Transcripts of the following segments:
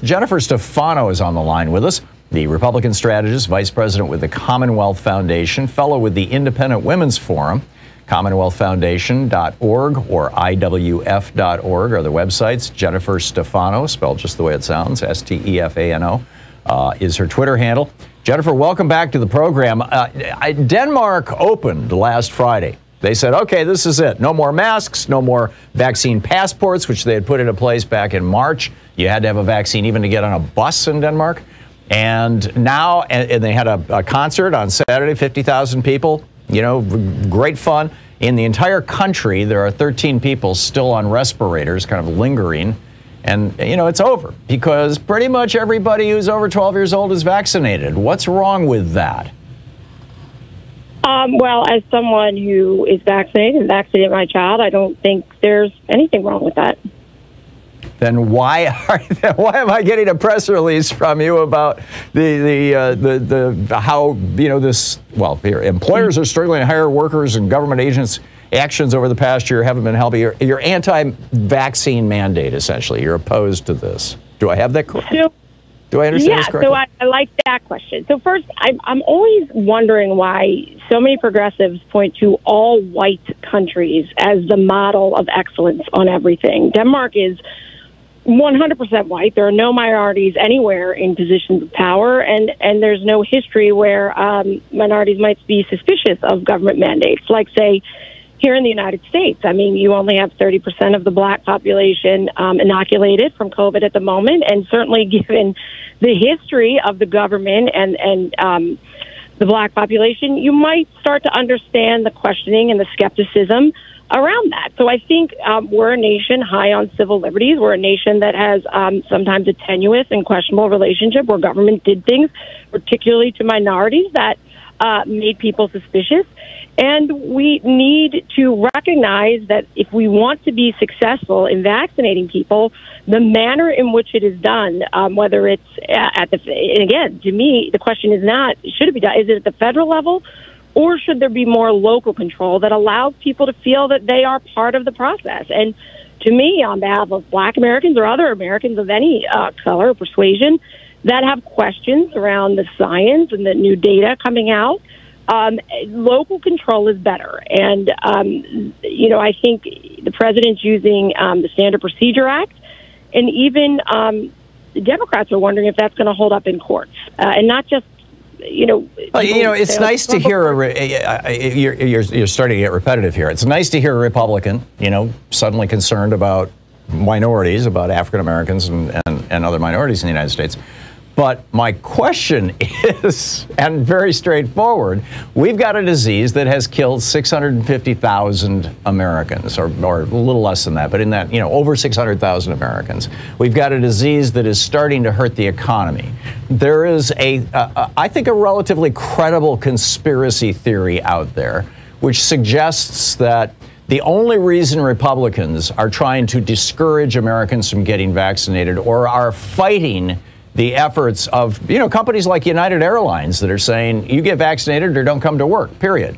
Jennifer Stefano is on the line with us, the Republican strategist, vice president with the Commonwealth Foundation, fellow with the Independent Women's Forum. CommonwealthFoundation.org or IWF.org are the websites. Jennifer Stefano, spelled just the way it sounds, Stefano, is her Twitter handle. Jennifer, welcome back to the program. Denmark opened last Friday. They said, okay, this is it. No more masks, no more vaccine passports, which they had put into place back in March. You had to have a vaccine even to get on a bus in Denmark. And now, and they had a concert on Saturday, 50,000 people, you know, great fun. In the entire country, there are 13 people still on respirators, kind of lingering. And, you know, it's over because pretty much everybody who's over 12 years old is vaccinated. What's wrong with that? Well, as someone who is vaccinated and vaccinated my child, I don't think there's anything wrong with that. Then why am I getting a press release from you about how, you know, this, well, here, employers are struggling to hire workers and government agents' actions over the past year haven't been helping. You're anti-vaccine mandate, essentially. You're opposed to this. Do I have that correct? Do I understand this correctly? Yeah, so I like that question. So first, I'm always wondering why so many progressives point to all white countries as the model of excellence on everything. Denmark is 100% white. There are no minorities anywhere in positions of power, and there's no history where minorities might be suspicious of government mandates. Like, say, here in the United States, I mean, you only have 30% of the black population inoculated from COVID at the moment, and certainly given the history of the government and the black population, you might start to understand the questioning and the skepticism around that. So I think we're a nation high on civil liberties. We're a nation that has sometimes a tenuous and questionable relationship where government did things, particularly to minorities, that made people suspicious. And we need to recognize that if we want to be successful in vaccinating people, the manner in which it is done, whether it's and again, to me, the question is not, should it be done? Is it at the federal level? Or should there be more local control that allows people to feel that they are part of the process? And to me, on behalf of black Americans or other Americans of any color or persuasion that have questions around the science and the new data coming out, local control is better. And, you know, I think the president's using the Standard Procedure Act, and even the Democrats are wondering if that's going to hold up in courts, and not just, you know, it's nice to hear you're starting to get repetitive here. It's nice to hear a Republican, you know, suddenly concerned about minorities, about African Americans and other minorities in the United States. But my question is, and very straightforward, we've got a disease that has killed 650,000 Americans, or a little less than that, but in that, you know, over 600,000 Americans. We've got a disease that is starting to hurt the economy. There is I think, a relatively credible conspiracy theory out there, which suggests that the only reason Republicans are trying to discourage Americans from getting vaccinated or are fighting the efforts of, you know, companies like United Airlines that are saying you get vaccinated or don't come to work, period.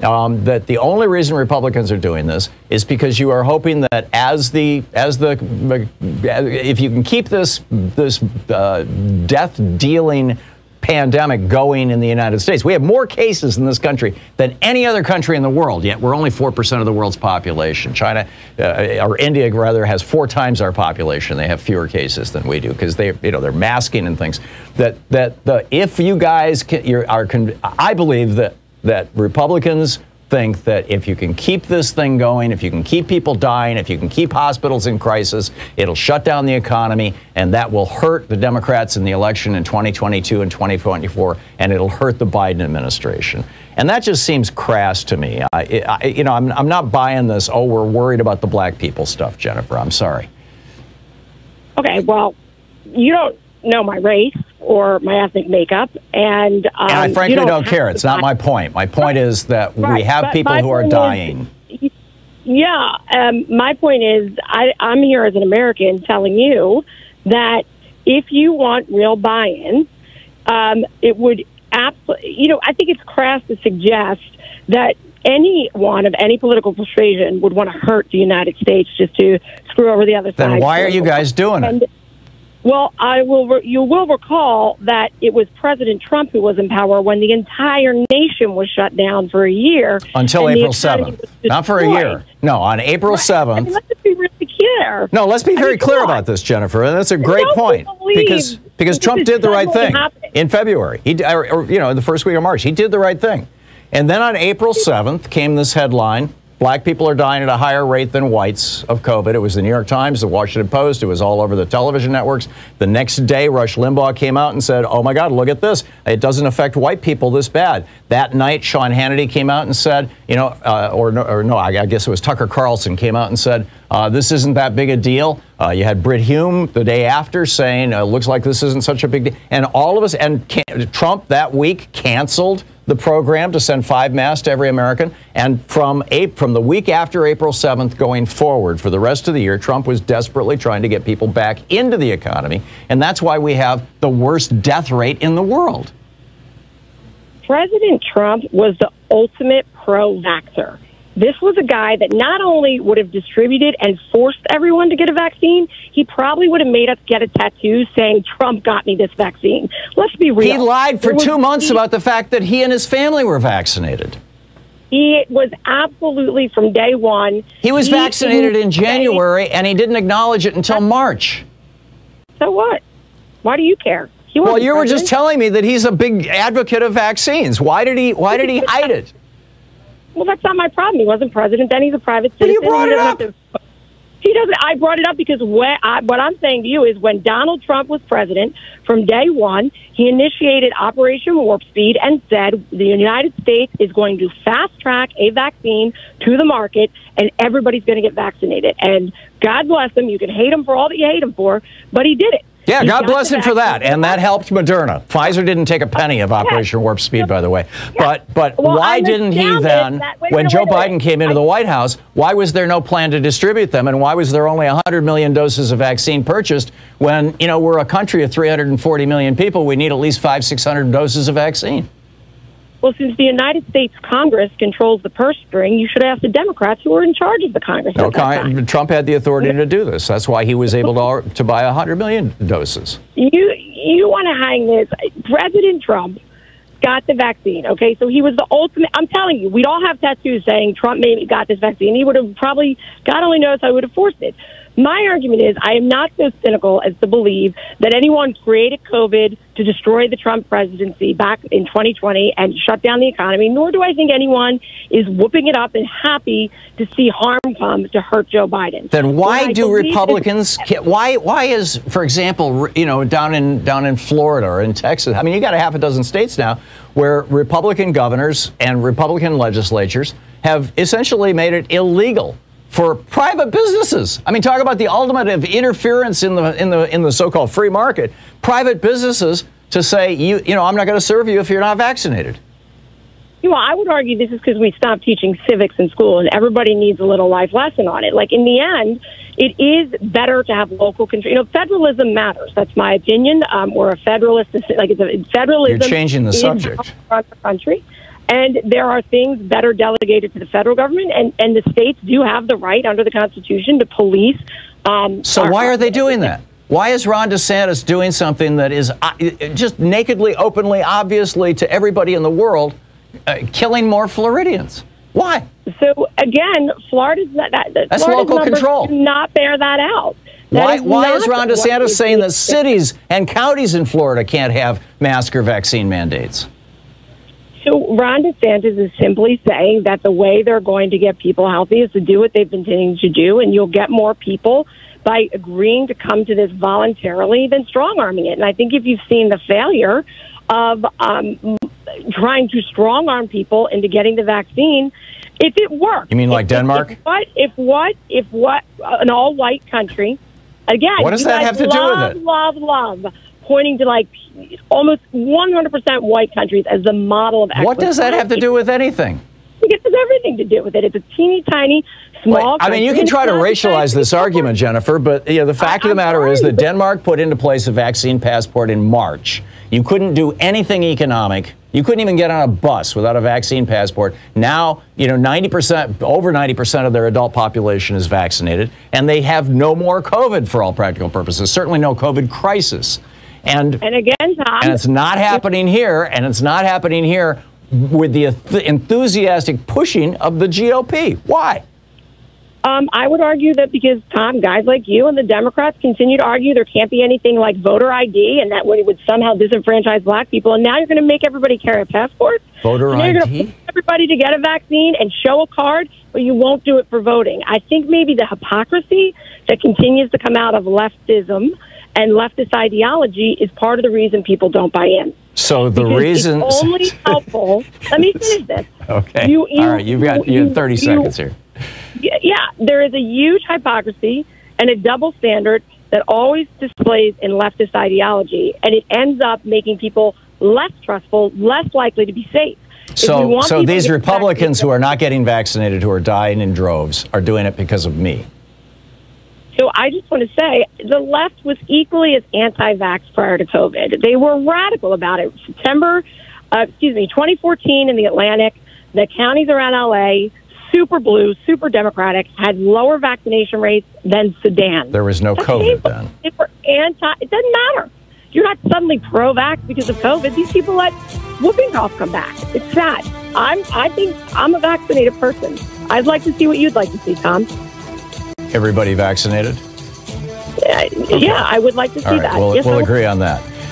That the only reason Republicans are doing this is because you are hoping that if you can keep this death-dealing pandemic going in the United States. We have more cases in this country than any other country in the world, yet we're only 4% of the world's population. China, or India rather, has 4 times our population. They have fewer cases than we do because they're masking and things. If you guys I believe that Republicans think that if you can keep this thing going, if you can keep people dying, if you can keep hospitals in crisis, it'll shut down the economy, and that will hurt the Democrats in the election in 2022 and 2024, and it'll hurt the Biden administration. And that just seems crass to me. I'm not buying this, oh, we're worried about the black people stuff, Jennifer. I'm sorry. Okay, well, you don't know my race or my ethnic makeup, and I frankly don't care. It's not my point. My point is that we have people who are dying. My point is I'm here as an American telling you that if you want real buy-in, it would absolutely, you know, I think it's crass to suggest that anyone of any political persuasion would want to hurt the United States just to screw over the other side. Then why are you guys doing it? Well, you will recall that it was President Trump who was in power when the entire nation was shut down for a year. Until April 7th. Not for a year. No, on April 7th. I mean, let's just be really clear. No, let's be very clear about this, Jennifer. And that's a great point. Because Trump did the right thing in February. Or the first week of March. He did the right thing. And then on April 7th came this headline: Black people are dying at a higher rate than whites of COVID. It was the New York Times, the Washington Post. It was all over the television networks. The next day, Rush Limbaugh came out and said, oh, my God, look at this. It doesn't affect white people this bad. That night, Sean Hannity came out and said, I guess it was Tucker Carlson came out and said, this isn't that big a deal. You had Brit Hume the day after saying, looks like this isn't such a big deal. And all of us, and Trump that week canceled the program to send 5 masks to every American. And from the week after April 7th going forward for the rest of the year, Trump was desperately trying to get people back into the economy. And that's why we have the worst death rate in the world. President Trump was the ultimate pro-vaxxer. This was a guy that not only would have distributed and forced everyone to get a vaccine, he probably would have made us get a tattoo saying, Trump got me this vaccine. Let's be real. He lied for 2 months about the fact that he and his family were vaccinated. He was absolutely, from day one. He was vaccinated in January, and he didn't acknowledge it until March. So what? Why do you care? Well, you were just telling me that he's a big advocate of vaccines. Why did he hide it? Well, that's not my problem. He wasn't president then. He's a private citizen. But you brought it up. He doesn't. I brought it up because what I'm saying to you is when Donald Trump was president, from day one, he initiated Operation Warp Speed and said the United States is going to fast track a vaccine to the market and everybody's going to get vaccinated. And God bless him. You can hate him for all that you hate him for, but he did it. Yeah, God bless him for that. And that helped Moderna. Pfizer didn't take a penny of Operation Warp Speed, by the way. But why didn't he then, when Joe Biden came into the White House, why was there no plan to distribute them? And why was there only 100 million doses of vaccine purchased when, we're a country of 340 million people? We need at least 500-600 doses of vaccine. Well, since the United States Congress controls the purse string, you should ask the Democrats who were in charge of the Congress. No, Trump had the authority to do this. That's why he was able to buy 100 million doses. You want to hang this. President Trump got the vaccine, okay? So he was the ultimate. I'm telling you, we'd all have tattoos saying Trump maybe got this vaccine. He would have probably, God only knows how he would have forced it. My argument is I am not so cynical as to believe that anyone created COVID to destroy the Trump presidency back in 2020 and shut down the economy, nor do I think anyone is whooping it up and happy to see harm come to hurt Joe Biden. Then why do Republicans, why is, for example, down in Florida or in Texas, I mean, you got a half a dozen states now where Republican governors and Republican legislatures have essentially made it illegal for private businesses. I mean, talk about the ultimate of interference in the so-called free market. Private businesses to say, I'm not going to serve you if you're not vaccinated. I would argue this is because we stopped teaching civics in school, and everybody needs a little life lesson on it. Like, in the end, it is better to have local control. Federalism matters. That's my opinion. We're a federalist. Federalism. You're changing the subject. Across the country. And there are things that are delegated to the federal government, and the states do have the right under the Constitution to police. So why are they doing that? Why is Ron DeSantis doing something that is just nakedly, openly, obviously to everybody in the world, killing more Floridians? Why? So again, Florida's not that. That's local control. Do not bear that out. Why is Ron DeSantis saying that cities and counties in Florida can't have mask or vaccine mandates? So Ron DeSantis is simply saying that the way they're going to get people healthy is to do what they've been intending to do, and you'll get more people by agreeing to come to this voluntarily than strong-arming it. And I think if you've seen the failure of trying to strong-arm people into getting the vaccine, if it worked. You mean like Denmark? If an all-white country, again, what does that have to do with it? Love, pointing to like almost 100% white countries as the model of excellence. What does that have to do with anything? It has everything to do with it. It's a teeny tiny, small. I mean, you can try to racialize this argument, Jennifer, but the fact of the matter is that Denmark put into place a vaccine passport in March. You couldn't do anything economic You couldn't even get on a bus without a vaccine passport. Now, 90%, over 90% of their adult population is vaccinated, and they have no more COVID for all practical purposes. Certainly no COVID crisis. And again, Tom, and it's not happening here, and it's not happening here with the enthusiastic pushing of the GOP. Why? I would argue that because, Tom, guys like you and the Democrats continue to argue there can't be anything like voter ID and that would somehow disenfranchise black people. And now you're going to make everybody carry a passport. Voter ID? You're going to force everybody to get a vaccine and show a card, but you won't do it for voting. I think maybe the hypocrisy that continues to come out of leftism and leftist ideology is part of the reason people don't buy in. So the reason... It's only helpful... Let me finish this. Okay. All right, you have 30 seconds here. Yeah, there is a huge hypocrisy and a double standard that always displays in leftist ideology, and it ends up making people less trustful, less likely to be safe. So these Republicans who are not getting vaccinated, who are dying in droves, are doing it because of me. So I just want to say the left was equally as anti-vax prior to COVID. They were radical about it. 2014 in the Atlantic, the counties around LA, super blue, super Democratic, had lower vaccination rates than Sudan. There was no COVID then. It doesn't matter. You're not suddenly pro-vax because of COVID. These people let whooping cough come back. It's sad. I think I'm a vaccinated person. I'd like to see what you'd like to see, Tom. Everybody vaccinated? Yeah, I would like to see that. We'll agree on that.